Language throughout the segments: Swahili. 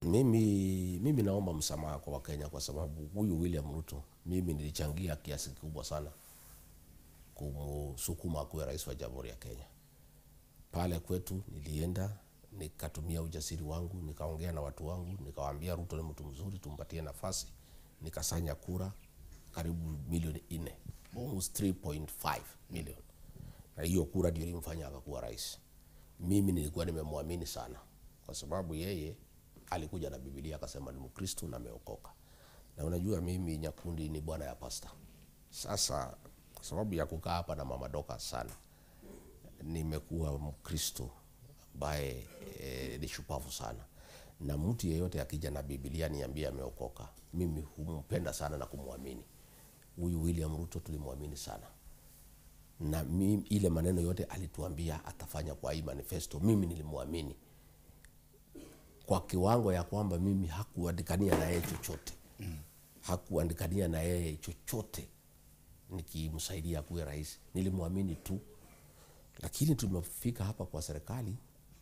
Mimi naomba msamaha kwa Wakenya kwa sababu huyu William Ruto mimi nilichangia kiasi kikubwa sana kumsukuma kuwa rais wa Jamhuri ya Kenya. Pale kwetu nilienda nikatumia ujasiri wangu, nikaongea na watu wangu, nikawaambia Ruto ni mtu mzuri, tumpatie nafasi. Nikasanya kura karibu milioni 4, almost 3.5 million. Na hiyo kura ndio ilimfanya akakuwa rais. Mimi nilikuwa nimemwamini sana kwa sababu yeye alikuja na Biblia akasema ni Mkristo na ameokoka. Na unajua mimi Nyakundi ni bwana ya pasta. Sasa kwa sababu ya kukaa hapa na Mama Doka sana, nimekuwa Mkristo ambaye ni shupavu sana. Na mtu yeyote akija na Biblia niambie ameokoka, mimi humpenda sana na kumwamini. Huyu William Ruto tulimwamini sana. Na mimi ile maneno yote alituambia atafanya kwa hii manifesto, mimi nilimwamini. Kwa kiwango ya kwamba mimi hakuandikania na yeye chochote. Hakuandikania na yeye chochote nikimsaidia kuwe rais. Nilimwamini tu. Lakini tumefika hapa kwa serikali,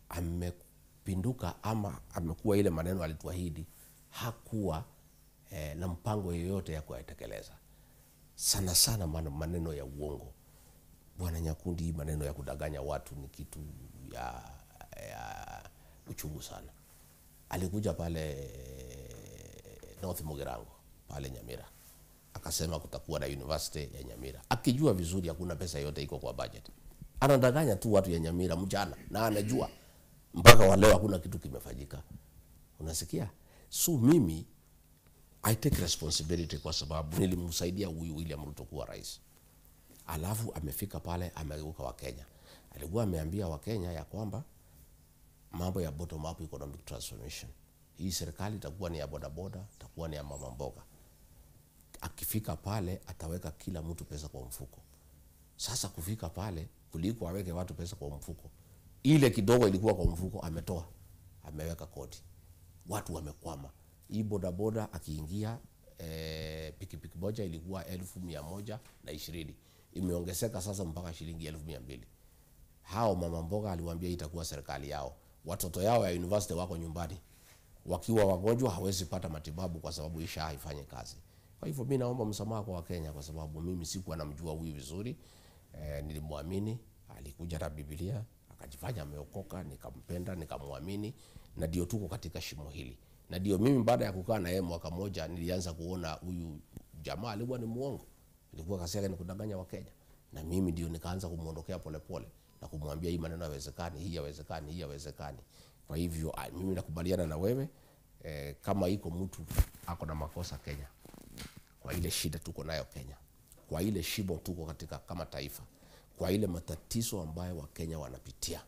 amepinduka ama amekuwa ile maneno alituahidi hakuwa na mpango yoyote ya kuyatekeleza. Sana sana maneno ya uongo. Bwana Nyakundi, maneno ya kudanganya watu ni kitu ya uchungu sana. Alikuja pale North Mugirango pale Nyamira, akasema kutakuwa na university ya Nyamira, akijua vizuri hakuna pesa yote iko kwa budget. Anadanganya tu watu ya Nyamira mjana na anajua mpaka wa leo hakuna kitu kimefanyika. Unasikia? So mimi I take responsibility kwa sababu nilimsaidia huyu William Ruto kuwa rais. Alafu amefika pale amegeuka wa Kenya. Alikuwa ameambia wa Kenya ya kwamba mambo ya bottom up economic transformation. Hii serikali itakuwa ni ya bodaboda, itakuwa ni ya mama mboga. Akifika pale ataweka kila mtu pesa kwa mfuko. Sasa kufika pale kuliko aweke watu pesa kwa mfuko, ile kidogo ilikuwa kwa mfuko ametoa, ameweka kodi. Watu wamekwama. Hii bodaboda akiingia pikipiki moja ilikuwa 1120, imeongezeka sasa mpaka shilingi 1200. Hao mama mboga aliwaambia itakuwa serikali yao. Watoto yao ya university wako nyumbani, wakiwa wagonjwa hawezi pata matibabu kwa sababu isha haifanye kazi. Kwa hivyo mimi naomba msamaha kwa Wakenya kwa sababu mimi sikuwa namjua huyu vizuri. Nilimwamini, alikuja na Biblia, akajifanya ameokoka, nikampenda, nikamwamini, na ndio tuko katika shimo hili. Na ndio mimi baada ya kukaa na yeye mwaka moja nilianza kuona huyu jamaa alikuwa ni muongo. Ilikuwa kazi yake ni kudanganya Wakenya. Na mimi ndio nikaanza kumuondokea polepole na kumwambia hii maneno haiwezekani, hii haiwezekani, hii haiwezekani. Kwa hivyo mimi nakubaliana na wewe, kama iko mtu ako na makosa Kenya, kwa ile shida tuko nayo Kenya, kwa ile shimo tuko katika kama taifa, kwa ile matatizo ambayo Wakenya wanapitia,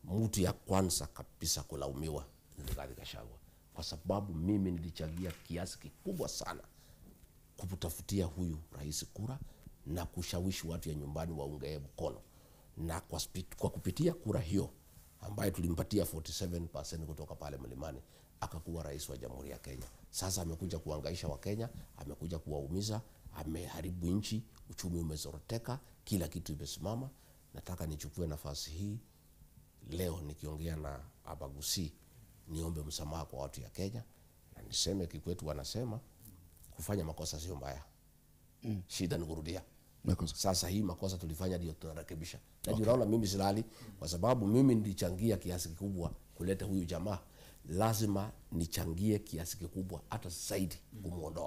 mtu ya kwanza kabisa kulaumiwa ni Rigathi Gachagua, kwa sababu mimi nilichangia kiasi kikubwa sana kutafutia huyu rais kura na kushawishi watu ya nyumbani waunge mkono. Na kwa kupitia kura hiyo ambayo tulimpatia 47% kutoka pale Mlimani, akakuwa rais wa Jamhuri ya Kenya. Sasa amekuja kuhangaisha Wakenya, amekuja kuwaumiza, ameharibu nchi, uchumi umezoroteka, kila kitu imesimama. Nataka nichukue nafasi hii leo nikiongea na Abagusi, niombe msamaha kwa watu ya Kenya na niseme kikwetu wanasema kufanya makosa sio mbaya. Shida ni kurudia. Sasa hii makosa tulifanya ndio tunarekebisha. Na okay. Unaona mimi silali kwa sababu mimi nilichangia kiasi kikubwa kuleta huyu jamaa, lazima nichangie kiasi kikubwa hata zaidi kumuondoa.